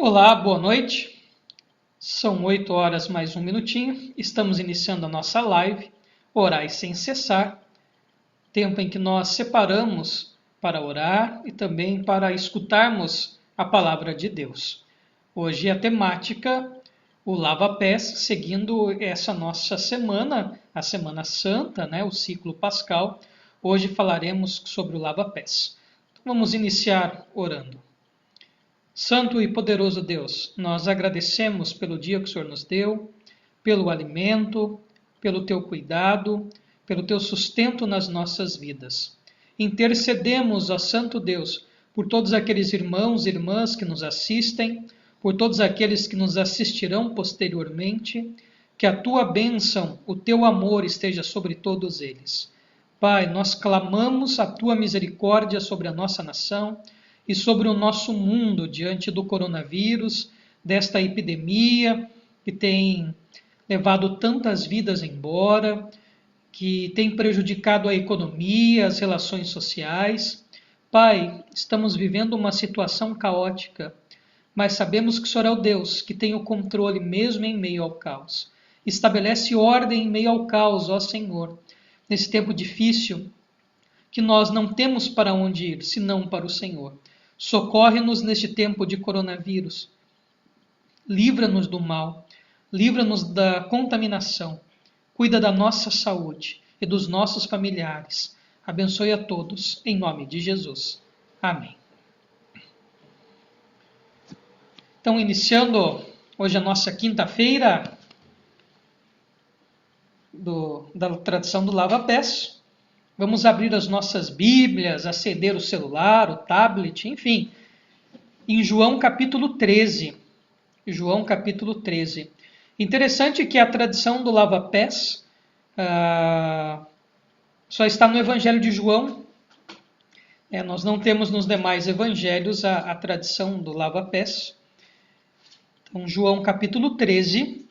Olá, boa noite. São 8 horas mais um minutinho. Estamos iniciando a nossa live, Orai Sem Cessar, tempo em que nós separamos para orar e também para escutarmos a palavra de Deus. Hoje a temática, o lava-pés, seguindo essa nossa semana, a Semana Santa, o ciclo pascal. Hoje falaremos sobre o lava-pés. Vamos iniciar orando. Santo e poderoso Deus, nós agradecemos pelo dia que o Senhor nos deu, pelo alimento, pelo teu cuidado, pelo teu sustento nas nossas vidas. Intercedemos, ó Santo Deus, por todos aqueles irmãos e irmãs que nos assistem, por todos aqueles que nos assistirão posteriormente, que a tua bênção, o teu amor esteja sobre todos eles. Pai, nós clamamos a tua misericórdia sobre a nossa nação, e sobre o nosso mundo diante do coronavírus, desta epidemia que tem levado tantas vidas embora, que tem prejudicado a economia, as relações sociais. Pai, estamos vivendo uma situação caótica, mas sabemos que o Senhor é o Deus que tem o controle mesmo em meio ao caos. Estabelece ordem em meio ao caos, ó Senhor, nesse tempo difícil, que nós não temos para onde ir, senão para o Senhor. Socorre-nos neste tempo de coronavírus. Livra-nos do mal. Livra-nos da contaminação. Cuida da nossa saúde e dos nossos familiares. Abençoe a todos, em nome de Jesus. Amém. Então, iniciando hoje a nossa quinta-feira da tradição do lava-pés. Vamos abrir as nossas Bíblias, acender o celular, o tablet, enfim, em João capítulo 13. João capítulo 13. Interessante que a tradição do lava-pés só está no Evangelho de João. Nós não temos nos demais evangelhos a tradição do lava-pés. Então, João capítulo 13,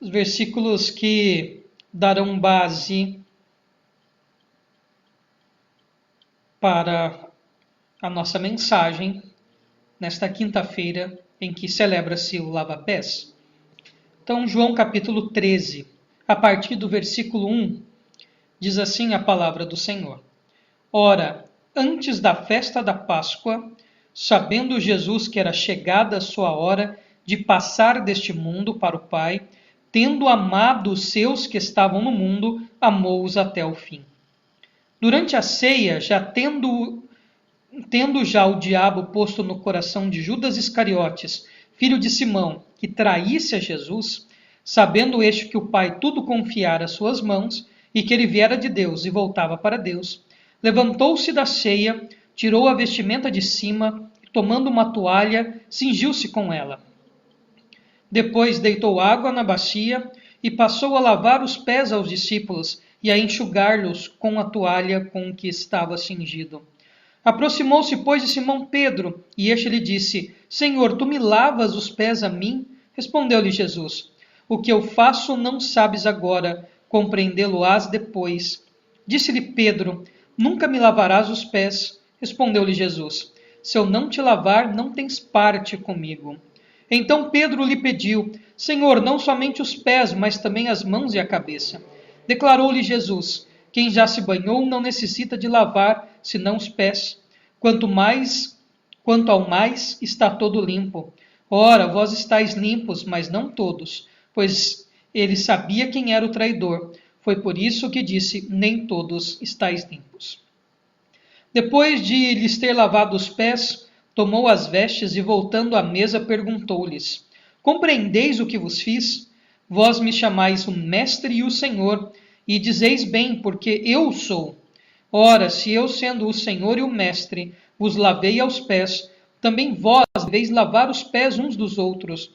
os versículos que darão base para a nossa mensagem nesta quinta-feira em que celebra-se o lava-pés. Então, João capítulo 13, a partir do versículo 1, diz assim a palavra do Senhor. Ora, antes da festa da Páscoa, sabendo Jesus que era chegada a sua hora de passar deste mundo para o Pai, tendo amado os seus que estavam no mundo, amou-os até o fim. Durante a ceia, tendo já o diabo posto no coração de Judas Iscariotes, filho de Simão, que traísse a Jesus, sabendo este que o Pai tudo confiara às suas mãos, e que ele viera de Deus e voltava para Deus, levantou-se da ceia, tirou a vestimenta de cima, e tomando uma toalha, cingiu-se com ela. Depois deitou água na bacia e passou a lavar os pés aos discípulos, e a enxugar-los com a toalha com que estava cingido. Aproximou-se, pois, de Simão Pedro, e este lhe disse, Senhor, tu me lavas os pés a mim? Respondeu-lhe Jesus, o que eu faço não sabes agora, compreendê-lo-ás depois. Disse-lhe Pedro, nunca me lavarás os pés? Respondeu-lhe Jesus, se eu não te lavar, não tens parte comigo. Então Pedro lhe pediu, Senhor, não somente os pés, mas também as mãos e a cabeça. Declarou-lhe Jesus, quem já se banhou não necessita de lavar, senão os pés. Quanto ao mais, está todo limpo. Ora, vós estáis limpos, mas não todos, pois ele sabia quem era o traidor. Foi por isso que disse, nem todos estáis limpos. Depois de lhes ter lavado os pés, tomou as vestes e, voltando à mesa, perguntou-lhes, compreendeis o que vos fiz? Vós me chamais o Mestre e o Senhor, e dizeis bem, porque eu sou. Ora, se eu, sendo o Senhor e o Mestre, vos lavei aos pés, também vós deveis lavar os pés uns dos outros.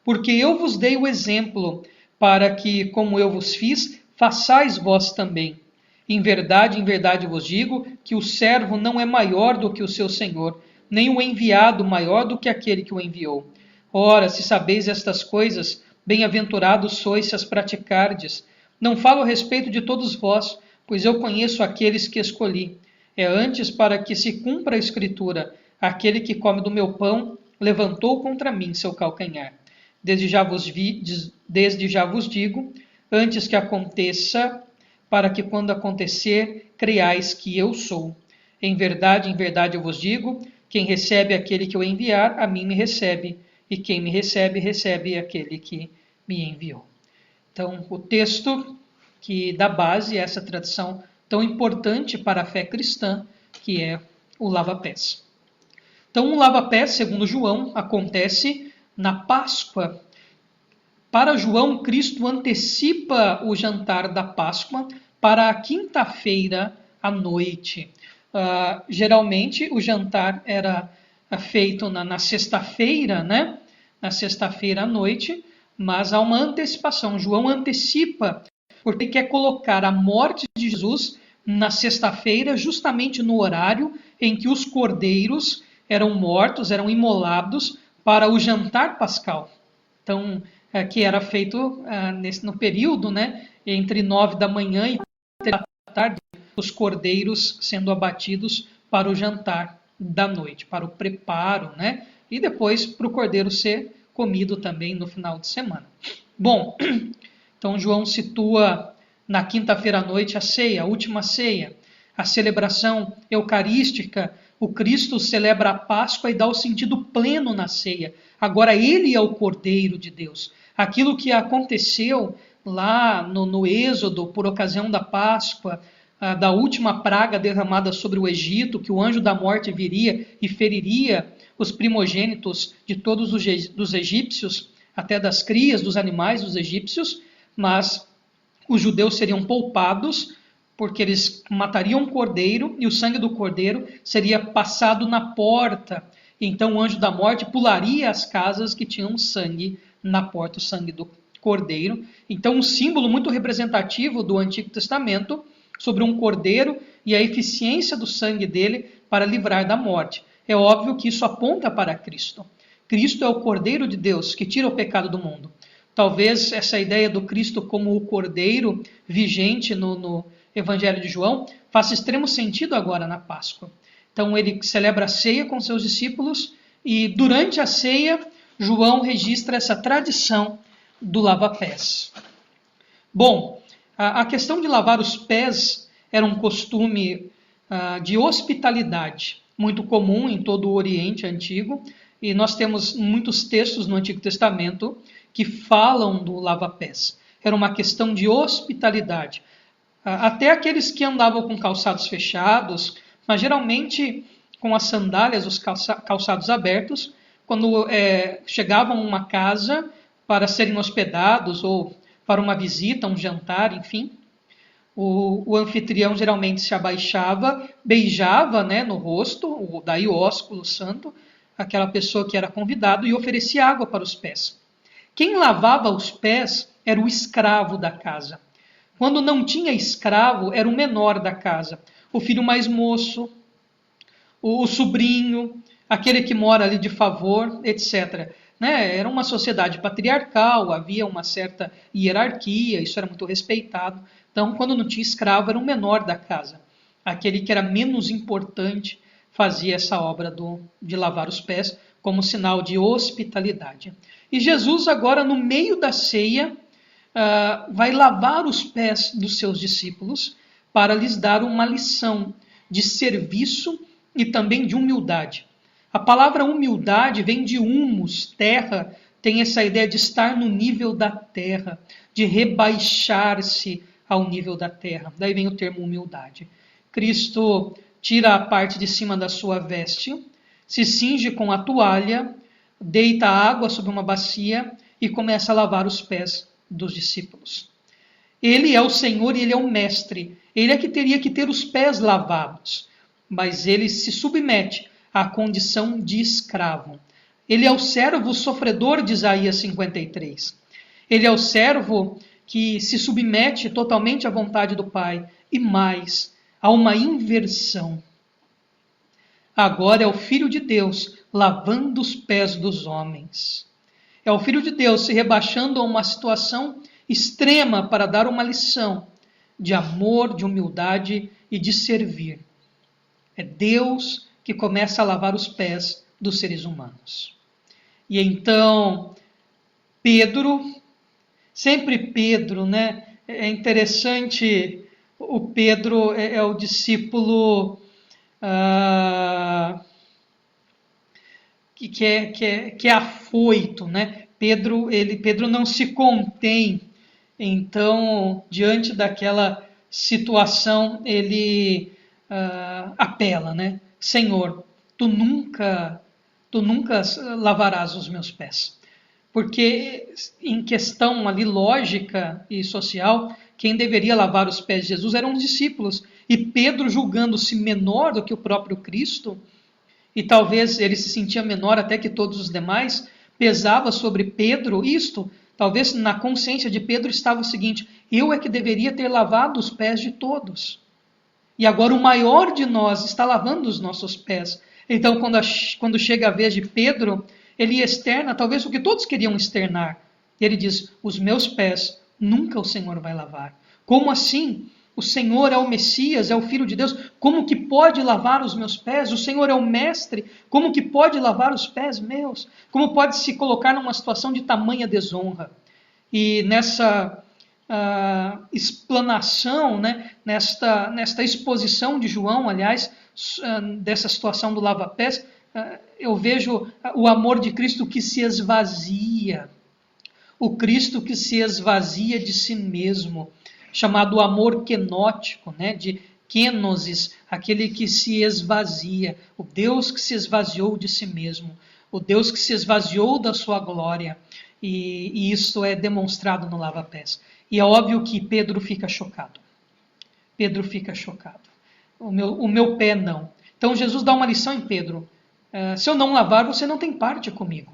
Porque eu vos dei o exemplo, para que, como eu vos fiz, façais vós também. Em verdade vos digo, que o servo não é maior do que o seu Senhor, nem o enviado maior do que aquele que o enviou. Ora, se sabeis estas coisas, bem-aventurados sois se as praticardes. Não falo a respeito de todos vós, pois eu conheço aqueles que escolhi. É antes para que se cumpra a Escritura, aquele que come do meu pão levantou contra mim seu calcanhar. Desde já vos digo, antes que aconteça, para que quando acontecer, creiais que eu sou. Em verdade eu vos digo, quem recebe aquele que eu enviar, a mim me recebe, e quem me recebe, recebe aquele que me enviou. Então, o texto que dá base a essa tradição tão importante para a fé cristã, que é o lava-pés. Então, o lava-pés, segundo João, acontece na Páscoa. Para João, Cristo antecipa o jantar da Páscoa para a quinta-feira à noite. Geralmente, o jantar era feito na sexta-feira, né? Na sexta-feira à noite, mas há uma antecipação. João antecipa, porque ele quer colocar a morte de Jesus na sexta-feira, justamente no horário em que os cordeiros eram mortos, eram imolados para o jantar pascal. Então, que era feito no período, né, entre 9 da manhã e 3 da tarde, os cordeiros sendo abatidos para o jantar da noite, para o preparo, né, e depois para o cordeiro ser comido também no final de semana. Bom, então João situa na quinta-feira à noite a ceia, a última ceia, a celebração eucarística. O Cristo celebra a Páscoa e dá o sentido pleno na ceia. Agora ele é o Cordeiro de Deus. Aquilo que aconteceu lá no Êxodo, por ocasião da Páscoa, da última praga derramada sobre o Egito, que o anjo da morte viria e feriria os primogênitos de todos os egípcios, até das crias dos animais dos egípcios, mas os judeus seriam poupados, porque eles matariam um cordeiro e o sangue do cordeiro seria passado na porta. Então o anjo da morte pularia as casas que tinham sangue na porta, o sangue do cordeiro. Então um símbolo muito representativo do Antigo Testamento sobre um cordeiro e a eficiência do sangue dele para livrar da morte. É óbvio que isso aponta para Cristo. Cristo é o Cordeiro de Deus que tira o pecado do mundo. Talvez essa ideia do Cristo como o Cordeiro vigente no Evangelho de João faça extremo sentido agora na Páscoa. Então ele celebra a ceia com seus discípulos e durante a ceia João registra essa tradição do lava-pés. Bom, a questão de lavar os pés era um costume de hospitalidade muito comum em todo o Oriente Antigo, e nós temos muitos textos no Antigo Testamento que falam do lava-pés. Era uma questão de hospitalidade. Até aqueles que andavam com calçados fechados, mas geralmente com as sandálias, os calçados abertos, quando chegavam a uma casa para serem hospedados ou para uma visita, um jantar, enfim, o anfitrião geralmente se abaixava, beijava, né, no rosto, daí o ósculo santo, aquela pessoa que era convidado, e oferecia água para os pés. Quem lavava os pés era o escravo da casa. Quando não tinha escravo, era o menor da casa, o filho mais moço, o sobrinho, aquele que mora ali de favor, etc. Né? Era uma sociedade patriarcal, havia uma certa hierarquia, isso era muito respeitado. Então, quando não tinha escravo, era o menor da casa. Aquele que era menos importante fazia essa obra de lavar os pés como sinal de hospitalidade. E Jesus agora, no meio da ceia, vai lavar os pés dos seus discípulos para lhes dar uma lição de serviço e também de humildade. A palavra humildade vem de humus, terra, tem essa ideia de estar no nível da terra, de rebaixar-se ao nível da terra. Daí vem o termo humildade. Cristo tira a parte de cima da sua veste, se cinge com a toalha, deita água sobre uma bacia e começa a lavar os pés dos discípulos. Ele é o Senhor e ele é o mestre. Ele é que teria que ter os pés lavados, mas ele se submete à condição de escravo. Ele é o servo sofredor de Isaías 53. Ele é o servo que se submete totalmente à vontade do Pai. E mais, há uma inversão. Agora é o Filho de Deus lavando os pés dos homens. É o Filho de Deus se rebaixando a uma situação extrema para dar uma lição de amor, de humildade e de servir. É Deus que começa a lavar os pés dos seres humanos. E então, Pedro, sempre Pedro, né? É interessante, o Pedro é o discípulo que é afoito, né? Pedro não se contém. Então, diante daquela situação, ele apela, né? Senhor, tu nunca lavarás os meus pés. Porque em questão ali lógica e social, quem deveria lavar os pés de Jesus eram os discípulos. E Pedro, julgando-se menor do que o próprio Cristo, e talvez ele se sentia menor até que todos os demais, pesava sobre Pedro isto. Talvez na consciência de Pedro estava o seguinte: eu é que deveria ter lavado os pés de todos. E agora o maior de nós está lavando os nossos pés. Então, quando chega a vez de Pedro, ele externa talvez o que todos queriam externar. Ele diz: os meus pés nunca o Senhor vai lavar. Como assim? O Senhor é o Messias, é o Filho de Deus. Como que pode lavar os meus pés? O Senhor é o Mestre. Como que pode lavar os pés meus? Como pode se colocar numa situação de tamanha desonra? E nessa explanação, né, nesta exposição de João, aliás, dessa situação do lava-pés, eu vejo o amor de Cristo que se esvazia. O Cristo que se esvazia de si mesmo, chamado amor kenótico, né, de kenosis, aquele que se esvazia, o Deus que se esvaziou de si mesmo, o Deus que se esvaziou da sua glória, e isso é demonstrado no lava-pés. E é óbvio que Pedro fica chocado. Pedro fica chocado. O meu pé não. Então Jesus dá uma lição em Pedro. Se eu não lavar, você não tem parte comigo.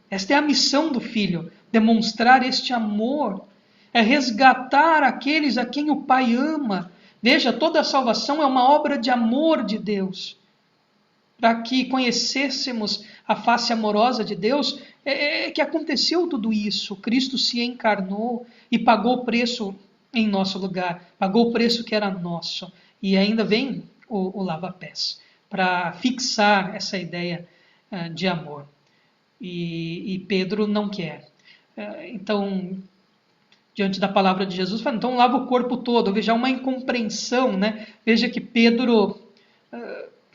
Esta é a missão do Filho, demonstrar este amor, é resgatar aqueles a quem o Pai ama. Veja, toda a salvação é uma obra de amor de Deus. Para que conhecêssemos a face amorosa de Deus, que aconteceu tudo isso. Cristo se encarnou e pagou o preço em nosso lugar, pagou o preço que era nosso. E ainda vem o lava-pés, para fixar essa ideia de amor. E Pedro não quer. Então, diante da palavra de Jesus, fala, então lava o corpo todo. Veja, uma incompreensão, né? Veja que Pedro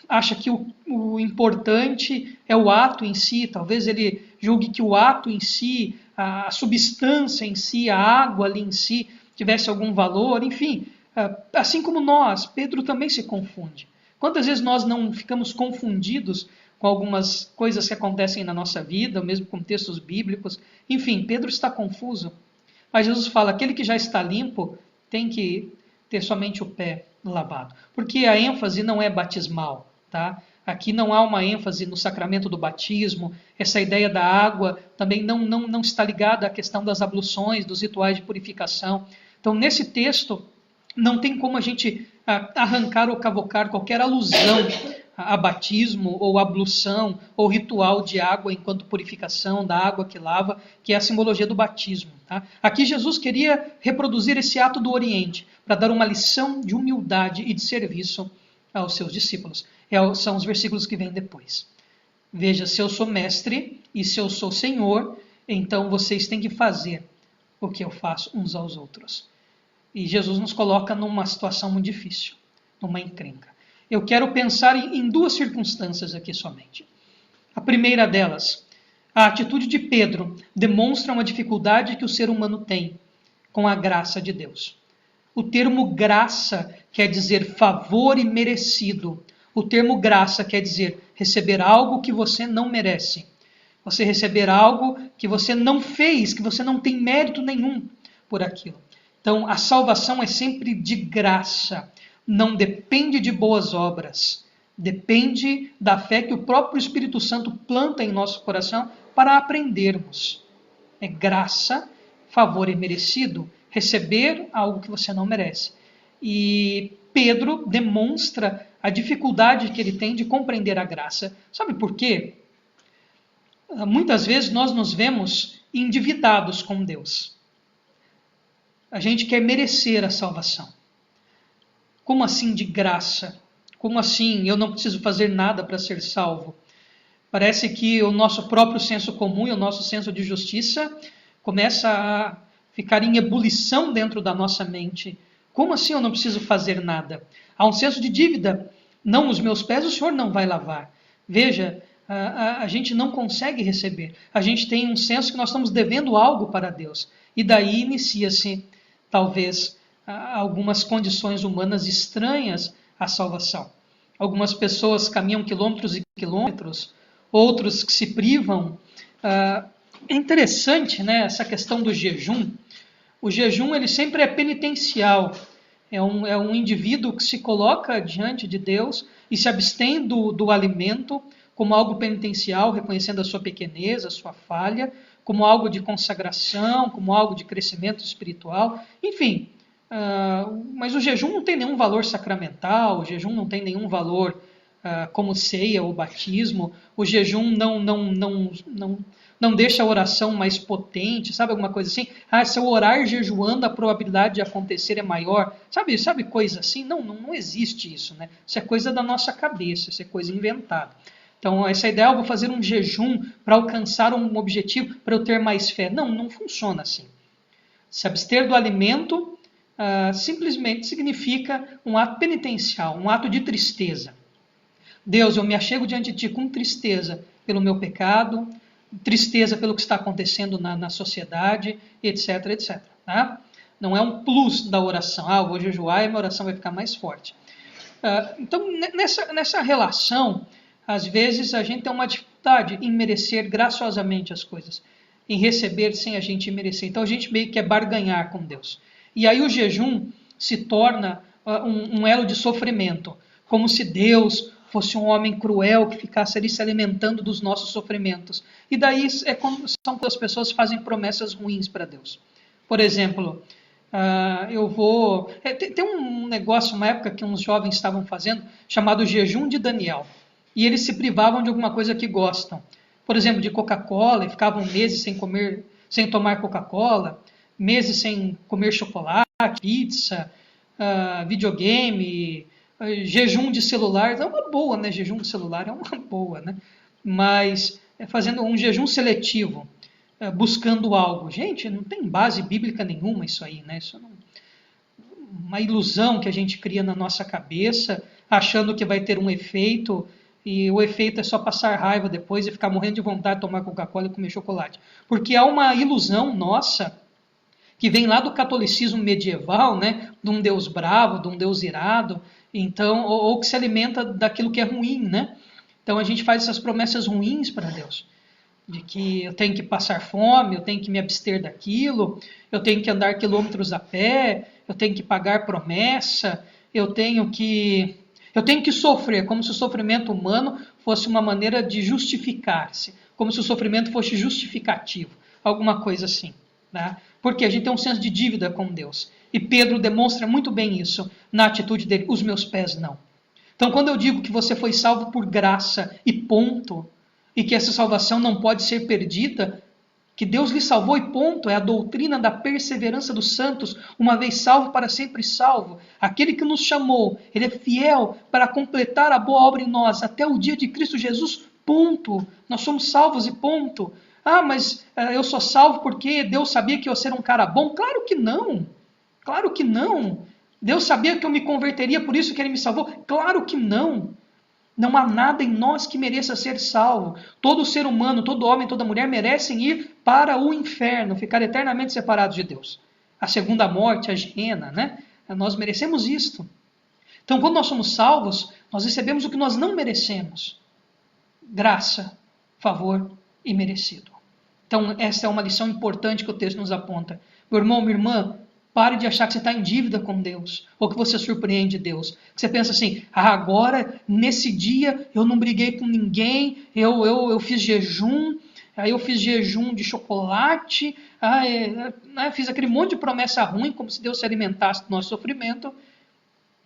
acha que o importante é o ato em si. Talvez ele julgue que o ato em si, a substância em si, a água ali em si, tivesse algum valor. Enfim, assim como nós, Pedro também se confunde. Quantas vezes nós não ficamos confundidos com algumas coisas que acontecem na nossa vida, ou mesmo com textos bíblicos? Enfim, Pedro está confuso. Mas Jesus fala, aquele que já está limpo tem que ter somente o pé lavado. Porque a ênfase não é batismal, tá? Aqui não há uma ênfase no sacramento do batismo. Essa ideia da água também não está ligada à questão das abluções, dos rituais de purificação. Então, nesse texto, não tem como a gente arrancar ou cavocar qualquer alusão a batismo, ou ablução, ou ritual de água enquanto purificação da água que lava, que é a simbologia do batismo. Tá? Aqui Jesus queria reproduzir esse ato do Oriente, para dar uma lição de humildade e de serviço aos seus discípulos. São os versículos que vêm depois. Veja, se eu sou mestre e se eu sou senhor, então vocês têm que fazer o que eu faço uns aos outros. E Jesus nos coloca numa situação muito difícil, numa encrenca. Eu quero pensar em duas circunstâncias aqui somente. A primeira delas, a atitude de Pedro demonstra uma dificuldade que o ser humano tem com a graça de Deus. O termo graça quer dizer favor e merecido. O termo graça quer dizer receber algo que você não merece. Você receber algo que você não fez, que você não tem mérito nenhum por aquilo. Então, a salvação é sempre de graça. Não depende de boas obras. Depende da fé que o próprio Espírito Santo planta em nosso coração para aprendermos. É graça, favor e merecido. Receber algo que você não merece. E Pedro demonstra a dificuldade que ele tem de compreender a graça. Sabe por quê? Muitas vezes nós nos vemos endividados com Deus. A gente quer merecer a salvação. Como assim de graça? Como assim eu não preciso fazer nada para ser salvo? Parece que o nosso próprio senso comum e o nosso senso de justiça começa a ficar em ebulição dentro da nossa mente. Como assim eu não preciso fazer nada? Há um senso de dívida. Não, os meus pés o Senhor não vai lavar. Veja, a gente não consegue receber. A gente tem um senso que nós estamos devendo algo para Deus. E daí inicia-se, talvez, algumas condições humanas estranhas à salvação. Algumas pessoas caminham quilômetros e quilômetros, outros que se privam. É interessante, né, essa questão do jejum. O jejum ele sempre é penitencial. É um indivíduo que se coloca diante de Deus e se abstém do alimento como algo penitencial, reconhecendo a sua pequenez, a sua falha, como algo de consagração, como algo de crescimento espiritual, enfim. Mas o jejum não tem nenhum valor sacramental, o jejum não tem nenhum valor como ceia ou batismo, o jejum não deixa a oração mais potente, sabe alguma coisa assim? Se eu orar jejuando, a probabilidade de acontecer é maior. Sabe coisa assim? Não existe isso, né? Isso é coisa da nossa cabeça, isso é coisa inventada. Então, essa ideia, eu vou fazer um jejum para alcançar um objetivo, para eu ter mais fé. Não funciona assim. Se abster do alimento simplesmente significa um ato penitencial, um ato de tristeza. Deus, eu me achego diante de Ti com tristeza pelo meu pecado, tristeza pelo que está acontecendo na sociedade, etc, etc. Tá? Não é um plus da oração. Eu vou jejuar e minha oração vai ficar mais forte. Então, nessa relação, às vezes a gente tem uma dificuldade em merecer graciosamente as coisas, em receber sem a gente merecer. Então, a gente meio que quer barganhar com Deus. E aí o jejum se torna um elo de sofrimento, como se Deus fosse um homem cruel que ficasse ali se alimentando dos nossos sofrimentos. E daí são quando as pessoas fazem promessas ruins para Deus. Por exemplo, eu vou... Tem um negócio, uma época que uns jovens estavam fazendo, chamado jejum de Daniel. E eles se privavam de alguma coisa que gostam. Por exemplo, de Coca-Cola, e ficavam meses sem tomar Coca-Cola, meses sem comer chocolate, pizza, videogame, jejum de celular. É uma boa, né? Jejum de celular é uma boa, né? Mas fazendo um jejum seletivo, buscando algo. Gente, não tem base bíblica nenhuma isso aí, né? Isso não... uma ilusão que a gente cria na nossa cabeça, achando que vai ter um efeito, e o efeito é só passar raiva depois e ficar morrendo de vontade de tomar Coca-Cola e comer chocolate. Porque há uma ilusão nossa que vem lá do catolicismo medieval, né, de um Deus bravo, de um Deus irado, então, ou que se alimenta daquilo que é ruim, né? Então a gente faz essas promessas ruins para Deus, de que eu tenho que passar fome, eu tenho que me abster daquilo, eu tenho que andar quilômetros a pé, eu tenho que pagar promessa, eu tenho que sofrer, como se o sofrimento humano fosse uma maneira de justificar-se, como se o sofrimento fosse justificativo, alguma coisa assim, né? Porque a gente tem um senso de dívida com Deus. E Pedro demonstra muito bem isso na atitude dele. Os meus pés não. Então, quando eu digo que você foi salvo por graça e ponto, e que essa salvação não pode ser perdida, que Deus lhe salvou e ponto, é a doutrina da perseverança dos santos, uma vez salvo, para sempre salvo. Aquele que nos chamou, ele é fiel para completar a boa obra em nós, até o dia de Cristo Jesus, ponto. Nós somos salvos e ponto. Mas eu sou salvo porque Deus sabia que eu ser um cara bom? Claro que não. Claro que não. Deus sabia que eu me converteria, por isso que Ele me salvou? Claro que não. Não há nada em nós que mereça ser salvo. Todo ser humano, todo homem, toda mulher merecem ir para o inferno, ficar eternamente separados de Deus. A segunda morte, a hiena, né? Nós merecemos isto. Então, quando nós somos salvos, nós recebemos o que nós não merecemos. Graça, favor e merecido. Então, essa é uma lição importante que o texto nos aponta. Meu irmão, minha irmã, pare de achar que você está em dívida com Deus, ou que você surpreende Deus. Que você pensa assim, agora, nesse dia, eu não briguei com ninguém, eu fiz jejum, aí eu fiz jejum de chocolate, fiz aquele monte de promessa ruim, como se Deus se alimentasse do nosso sofrimento,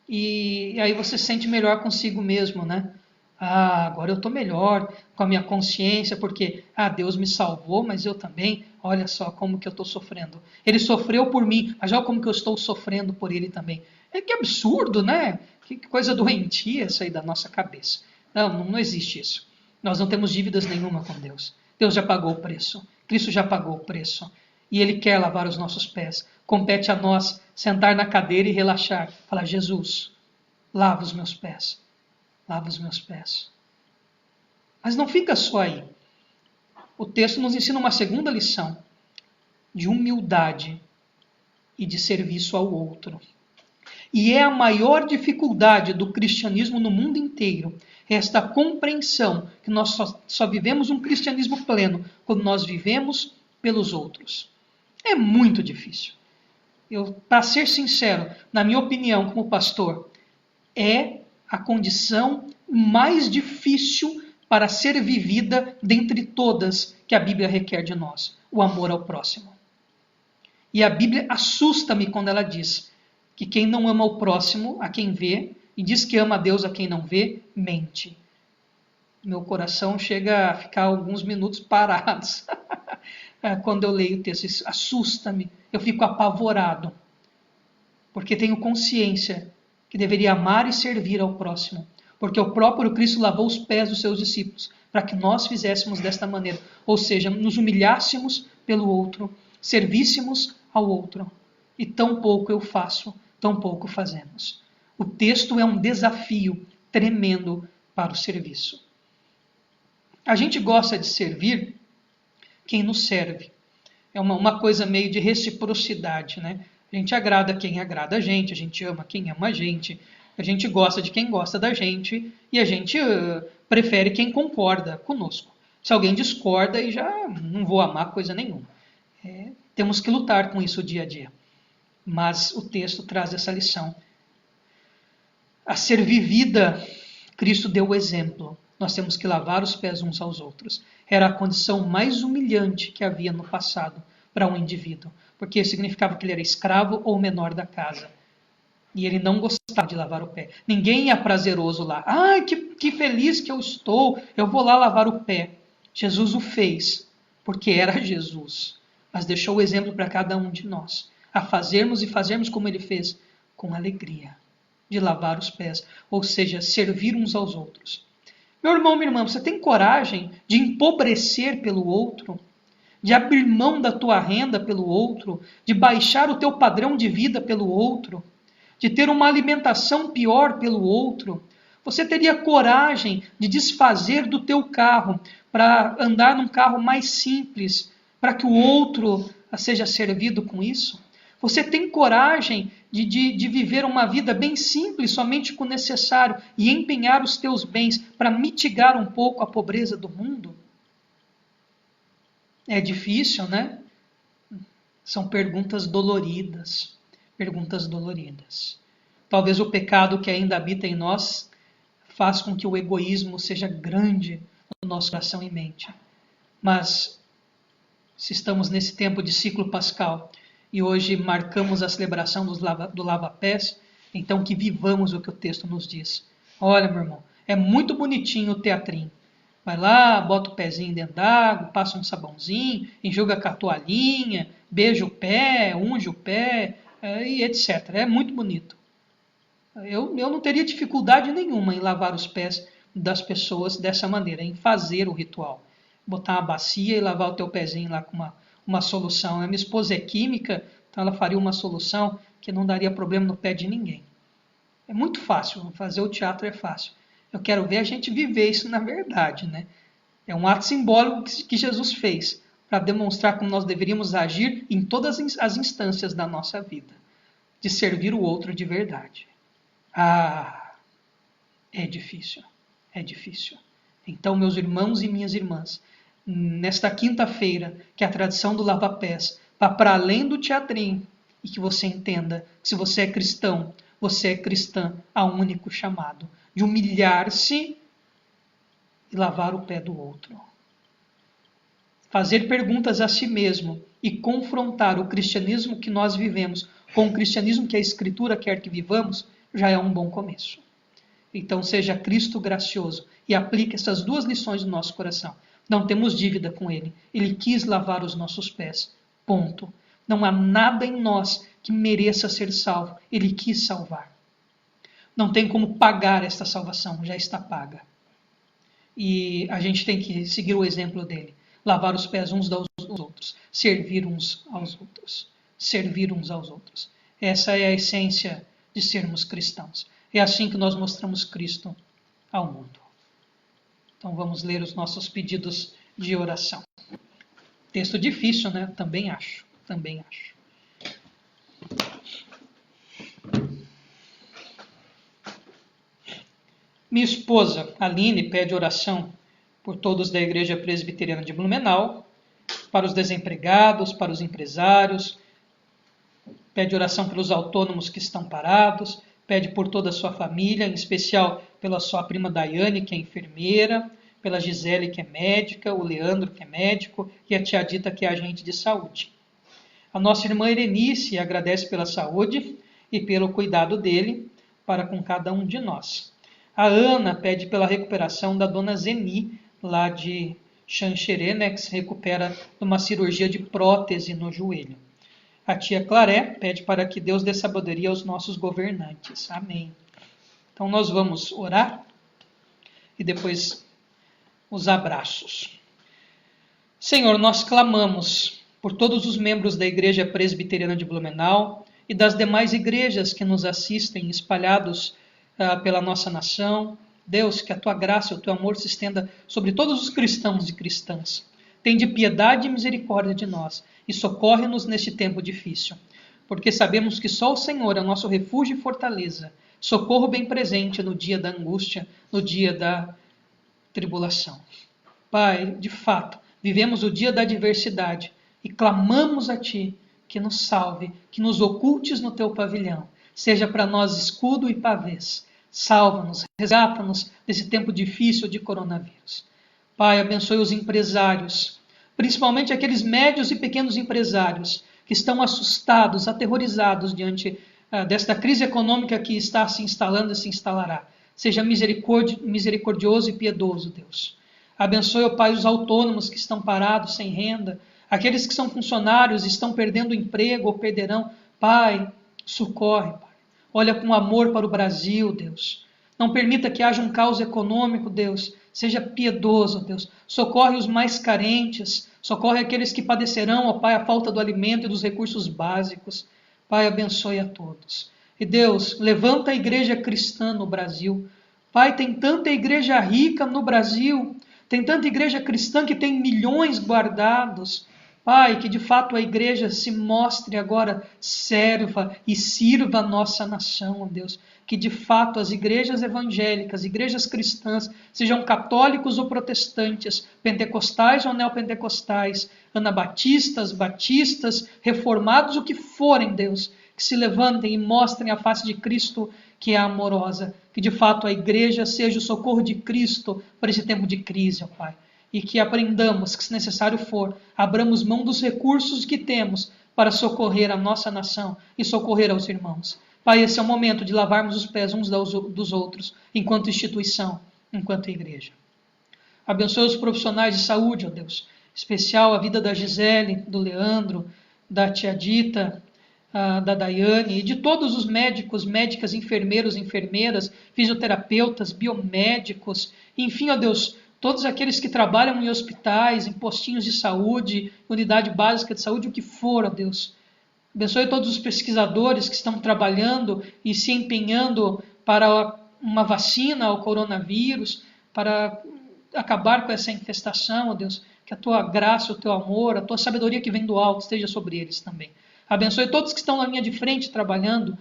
e aí você se sente melhor consigo mesmo, né? Agora eu estou melhor com a minha consciência, porque Deus me salvou, mas eu também, olha só como que eu estou sofrendo. Ele sofreu por mim, mas olha como que eu estou sofrendo por ele também. Que absurdo, né? Que coisa doentia isso aí da nossa cabeça. Não existe isso. Nós não temos dívidas nenhuma com Deus. Deus já pagou o preço. Cristo já pagou o preço. E Ele quer lavar os nossos pés. Compete a nós sentar na cadeira e relaxar. Falar, Jesus, lava os meus pés. Lava os meus pés. Mas não fica só aí. O texto nos ensina uma segunda lição de humildade e de serviço ao outro. E é a maior dificuldade do cristianismo no mundo inteiro, esta compreensão que nós só vivemos um cristianismo pleno quando nós vivemos pelos outros. É muito difícil. Para ser sincero, na minha opinião como pastor, é a condição mais difícil para ser vivida dentre todas que a Bíblia requer de nós, o amor ao próximo. E a Bíblia assusta-me quando ela diz que quem não ama o próximo, a quem vê, e diz que ama a Deus a quem não vê, mente. Meu coração chega a ficar alguns minutos parados quando eu leio o texto. Isso assusta-me, eu fico apavorado, porque tenho consciência que deveria amar e servir ao próximo, porque o próprio Cristo lavou os pés dos seus discípulos, para que nós fizéssemos desta maneira, ou seja, nos humilhássemos pelo outro, servíssemos ao outro. E tão pouco eu faço, tão pouco fazemos. O texto é um desafio tremendo para o serviço. A gente gosta de servir quem nos serve. É uma coisa meio de reciprocidade, né? A gente agrada quem agrada a gente ama quem ama a gente gosta de quem gosta da gente e a gente prefere quem concorda conosco. Se alguém discorda, aí já não vou amar coisa nenhuma. Temos que lutar com isso dia a dia. Mas o texto traz essa lição. A ser vivida, Cristo deu o exemplo. Nós temos que lavar os pés uns aos outros. Era a condição mais humilhante que havia no passado para um indivíduo, porque significava que ele era escravo ou menor da casa. E ele não gostava de lavar o pé. Ninguém ia prazeroso lá. Ai, que feliz que eu estou, eu vou lá lavar o pé. Jesus o fez, porque era Jesus. Mas deixou o exemplo para cada um de nós, a fazermos e fazermos como ele fez, com alegria, de lavar os pés, ou seja, servir uns aos outros. Meu irmão, minha irmã, você tem coragem de empobrecer pelo outro, de abrir mão da tua renda pelo outro, de baixar o teu padrão de vida pelo outro, de ter uma alimentação pior pelo outro? Você teria coragem de desfazer do teu carro para andar num carro mais simples, para que o outro seja servido com isso? Você tem coragem de viver uma vida bem simples, somente com o necessário, e empenhar os teus bens para mitigar um pouco a pobreza do mundo? É difícil, né? São perguntas doloridas. Perguntas doloridas. Talvez o pecado que ainda habita em nós faz com que o egoísmo seja grande no nosso coração e mente. Mas, se estamos nesse tempo de ciclo pascal, e hoje marcamos a celebração do lava-pés, então que vivamos o que o texto nos diz. Olha, meu irmão, é muito bonitinho o teatrinho. Vai lá, bota o pezinho dentro d'água, passa um sabãozinho, enxuga com a toalhinha, beija o pé, unge o pé, e etc. É muito bonito. Eu não teria dificuldade nenhuma em lavar os pés das pessoas dessa maneira, em fazer o ritual. Botar uma bacia e lavar o teu pezinho lá com uma solução. A minha esposa é química, então ela faria uma solução que não daria problema no pé de ninguém. É muito fácil, fazer o teatro é fácil. Eu quero ver a gente viver isso na verdade, né? É um ato simbólico que Jesus fez para demonstrar como nós deveríamos agir em todas as instâncias da nossa vida, de servir o outro de verdade. É difícil, é difícil. Então, meus irmãos e minhas irmãs, nesta quinta-feira, que a tradição do lava-pés vá para além do teatrinho, e que você entenda que se você é cristão, você é cristã, há um único chamado, de humilhar-se e lavar o pé do outro. Fazer perguntas a si mesmo e confrontar o cristianismo que nós vivemos com o cristianismo que a Escritura quer que vivamos, já é um bom começo. Então seja Cristo gracioso e aplique essas duas lições no nosso coração. Não temos dívida com Ele. Ele quis lavar os nossos pés. Ponto. Não há nada em nós que mereça ser salvo. Ele quis salvar. Não tem como pagar esta salvação, já está paga. E a gente tem que seguir o exemplo dele. Lavar os pés uns dos outros. Servir uns aos outros. Servir uns aos outros. Essa é a essência de sermos cristãos. É assim que nós mostramos Cristo ao mundo. Então vamos ler os nossos pedidos de oração. Texto difícil, né? Também acho. Minha esposa, Aline, pede oração por todos da Igreja Presbiteriana de Blumenau, para os desempregados, para os empresários, pede oração pelos autônomos que estão parados, pede por toda a sua família, em especial pela sua prima Daiane, que é enfermeira, pela Gisele, que é médica, o Leandro, que é médico, e a tia Dita, que é agente de saúde. A nossa irmã Erenice agradece pela saúde e pelo cuidado dele para com cada um de nós. A Ana pede pela recuperação da dona Zeni, lá de Xanxerê, né, que se recupera de uma cirurgia de prótese no joelho. A tia Claré pede para que Deus dê sabedoria aos nossos governantes. Amém. Então nós vamos orar e depois os abraços. Senhor, nós clamamos por todos os membros da Igreja Presbiteriana de Blumenau e das demais igrejas que nos assistem, espalhados pela nossa nação. Deus, que a tua graça e o teu amor se estenda sobre todos os cristãos e cristãs. Tende piedade e misericórdia de nós e socorre-nos neste tempo difícil, porque sabemos que só o Senhor é o nosso refúgio e fortaleza, socorro bem presente no dia da angústia, no dia da tribulação. Pai, de fato, vivemos o dia da adversidade e clamamos a Ti que nos salve, que nos ocultes no Teu pavilhão, seja para nós escudo e pavês. Salva-nos, resgata-nos desse tempo difícil de coronavírus. Pai, abençoe os empresários, principalmente aqueles médios e pequenos empresários que estão assustados, aterrorizados diante desta crise econômica que está se instalando e se instalará. Seja misericordioso e piedoso, Deus. Abençoe, ó Pai, os autônomos que estão parados, sem renda, aqueles que são funcionários e estão perdendo o emprego ou perderão. Pai, socorre, Pai. Olha com amor para o Brasil, Deus. Não permita que haja um caos econômico, Deus. Seja piedoso, Deus. Socorre os mais carentes. Socorre aqueles que padecerão, ó Pai, a falta do alimento e dos recursos básicos. Pai, abençoe a todos. E Deus, levanta a igreja cristã no Brasil. Pai, tem tanta igreja rica no Brasil. Tem tanta igreja cristã que tem milhões guardados. Pai, que de fato a igreja se mostre agora serva e sirva a nossa nação, ó Deus. Que de fato as igrejas evangélicas, igrejas cristãs, sejam católicos ou protestantes, pentecostais ou neopentecostais, anabatistas, batistas, reformados, o que forem, Deus, que se levantem e mostrem a face de Cristo, que é amorosa. Que de fato a igreja seja o socorro de Cristo para esse tempo de crise, ó Pai. E que aprendamos que, se necessário for, abramos mão dos recursos que temos para socorrer a nossa nação e socorrer aos irmãos. Pai, esse é o momento de lavarmos os pés uns dos outros, enquanto instituição, enquanto igreja. Abençoe os profissionais de saúde, ó Deus. Especial a vida da Gisele, do Leandro, da tia Dita, da Daiane e de todos os médicos, médicas, enfermeiros, enfermeiras, fisioterapeutas, biomédicos, enfim, ó Deus, todos aqueles que trabalham em hospitais, em postinhos de saúde, unidade básica de saúde, o que for, ó Deus. Abençoe todos os pesquisadores que estão trabalhando e se empenhando para uma vacina ao coronavírus, para acabar com essa infestação, ó Deus. Que a tua graça, o teu amor, a tua sabedoria que vem do alto esteja sobre eles também. Abençoe todos que estão na linha de frente trabalhando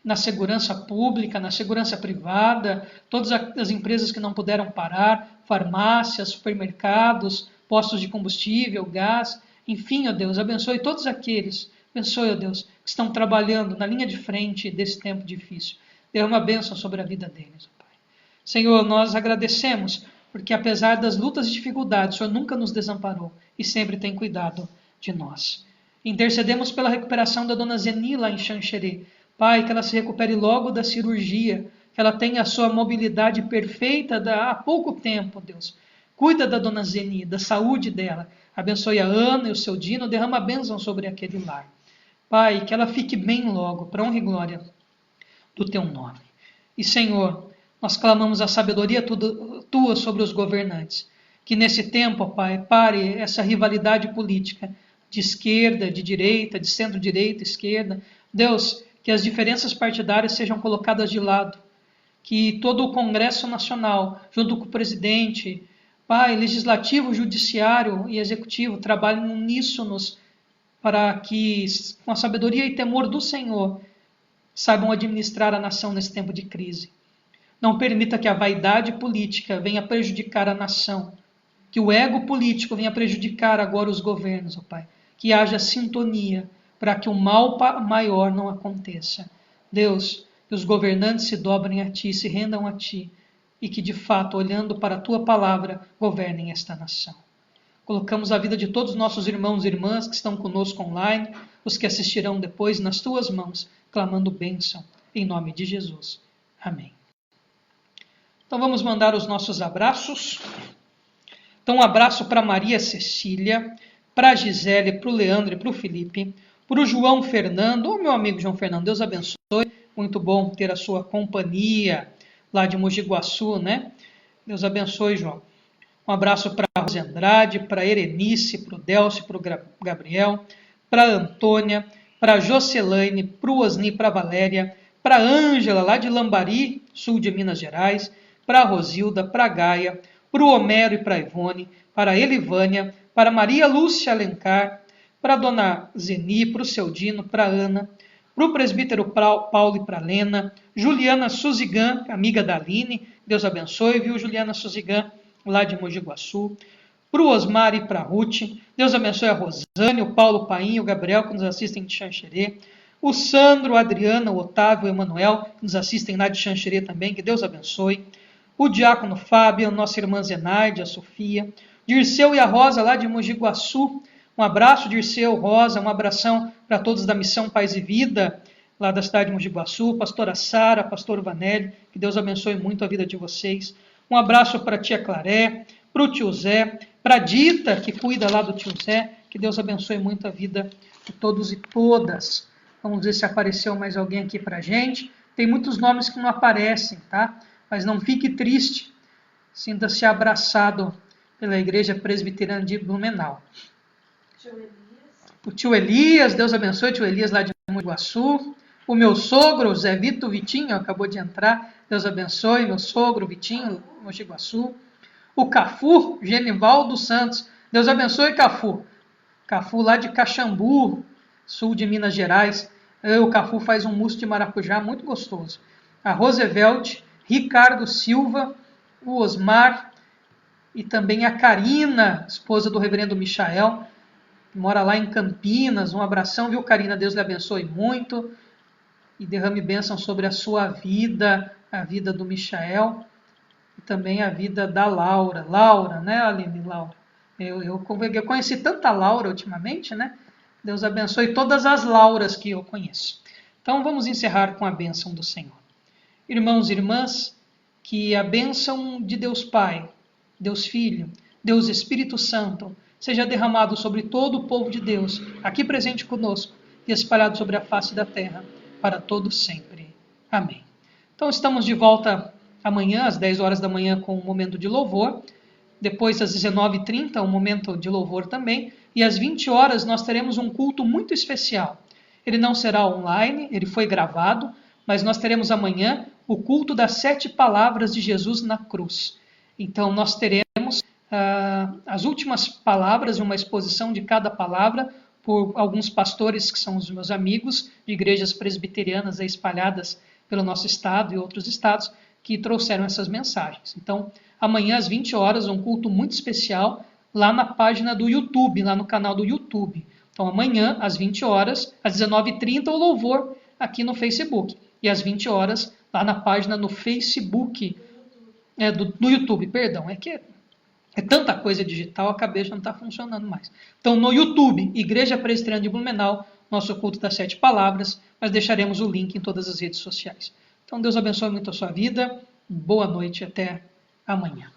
na segurança pública, na segurança privada, todas as empresas que não puderam parar, farmácias, supermercados, postos de combustível, gás, enfim, ó Deus, abençoe todos aqueles, abençoe, ó Deus, que estão trabalhando na linha de frente desse tempo difícil. Dê uma bênção sobre a vida deles, ó Pai. Senhor, nós agradecemos, porque apesar das lutas e dificuldades, o Senhor nunca nos desamparou e sempre tem cuidado de nós. Intercedemos pela recuperação da dona Zeni lá em Xanxerê. Pai, que ela se recupere logo da cirurgia, que ela tenha a sua mobilidade perfeita há pouco tempo, Deus. Cuida da dona Zeni, da saúde dela. Abençoe a Ana e o seu Dino, derrama a bênção sobre aquele lar. Pai, que ela fique bem logo, para honra e glória do teu nome. E Senhor, nós clamamos a sabedoria tua sobre os governantes. Que nesse tempo, ó Pai, pare essa rivalidade política de esquerda, de direita, de centro-direita, esquerda. Deus, que as diferenças partidárias sejam colocadas de lado. Que todo o Congresso Nacional, junto com o presidente, Pai, legislativo, judiciário e executivo, trabalhem uníssonos para que, com a sabedoria e temor do Senhor, saibam administrar a nação nesse tempo de crise. Não permita que a vaidade política venha prejudicar a nação, que o ego político venha prejudicar agora os governos, ó Pai. Que haja sintonia para que o mal maior não aconteça. Deus, que os governantes se dobrem a Ti, se rendam a Ti, e que de fato, olhando para a Tua palavra, governem esta nação. Colocamos a vida de todos os nossos irmãos e irmãs que estão conosco online, os que assistirão depois, nas Tuas mãos, clamando bênção, em nome de Jesus. Amém. Então vamos mandar os nossos abraços. Então um abraço para Maria Cecília, para a Gisele, para o Leandro e para o Felipe, para o João Fernando, meu amigo João Fernando, Deus abençoe, muito bom ter a sua companhia lá de Mogi Guaçu, né? Deus abençoe, João. Um abraço para a Rose Andrade, para a Erenice, para o Delcio, para o Gabriel, para a Antônia, para a Jocelaine, para o Osni, para a Valéria, para a Ângela, lá de Lambari, sul de Minas Gerais, para a Rosilda, para a Gaia, para o Homero e para a Ivone, para a Elivânia, para a Maria Lúcia Alencar, para a dona Zeni, para o seu Dino, para a Ana, para o presbítero Paulo e para a Lena, Juliana Suzigan, amiga da Aline, Deus abençoe, viu, Juliana Suzigan, lá de Mogi Guaçu, para o Osmar e para a Ruth, Deus abençoe a Rosane, o Paulo Painho, o Gabriel, que nos assistem de Xanxerê, o Sandro, a Adriana, o Otávio, o Emanuel, que nos assistem lá de Xanxerê também, que Deus abençoe, o diácono Fábio, a nossa irmã Zenaide, a Sofia, Dirceu e a Rosa, lá de Mogi Guaçu, um abraço, Dirceu, Rosa, um abração para todos da Missão Paz e Vida, lá da cidade de Mogi Guaçu, pastora Sara, pastor Vanelli, que Deus abençoe muito a vida de vocês. Um abraço para a tia Claré, para o tio Zé, para a Dita, que cuida lá do tio Zé, que Deus abençoe muito a vida de todos e todas. Vamos ver se apareceu mais alguém aqui para a gente. Tem muitos nomes que não aparecem, tá? Mas não fique triste, sinta-se abraçado pela Igreja Presbiteriana de Blumenau. O tio Elias, Deus abençoe, tio Elias lá de Mogi Guaçu. O meu sogro, Zé Vito Vitinho, acabou de entrar, Deus abençoe, meu sogro Vitinho, Mogi Guaçu. O Cafu, Genivaldo Santos, Deus abençoe, Cafu. Cafu lá de Caxambu, sul de Minas Gerais. O Cafu faz um mousse de maracujá muito gostoso. A Roosevelt, Ricardo Silva, o Osmar e também a Karina, esposa do reverendo Michael, que mora lá em Campinas. Um abração, viu, Karina? Deus lhe abençoe muito e derrame bênção sobre a sua vida, a vida do Michael e também a vida da Laura. Laura, né, Aline? Laura. Eu conheci tanta Laura ultimamente, né? Deus abençoe todas as Lauras que eu conheço. Então vamos encerrar com a bênção do Senhor. Irmãos e irmãs, que a bênção de Deus Pai, Deus Filho, Deus Espírito Santo seja derramado sobre todo o povo de Deus, aqui presente conosco e espalhado sobre a face da terra, para todo sempre. Amém. Então estamos de volta amanhã, às 10 horas da manhã, com um momento de louvor. Depois, às 19h30, um momento de louvor também. E às 20 horas nós teremos um culto muito especial. Ele não será online, ele foi gravado, mas nós teremos amanhã o culto das 7 palavras de Jesus na cruz. Então nós teremos as últimas palavras e uma exposição de cada palavra por alguns pastores que são os meus amigos de igrejas presbiterianas espalhadas pelo nosso estado e outros estados que trouxeram essas mensagens. Então, amanhã às 20 horas, um culto muito especial lá na página do YouTube, lá no canal do YouTube. Então, amanhã às 20 horas, às 19h30, o louvor aqui no Facebook. E às 20 horas, lá na página no Facebook, do YouTube, perdão, é tanta coisa digital, a cabeça não está funcionando mais. Então, no YouTube, Igreja Presbiteriana de Blumenau, nosso culto das 7 palavras, nós deixaremos o link em todas as redes sociais. Então, Deus abençoe muito a sua vida, boa noite, até amanhã.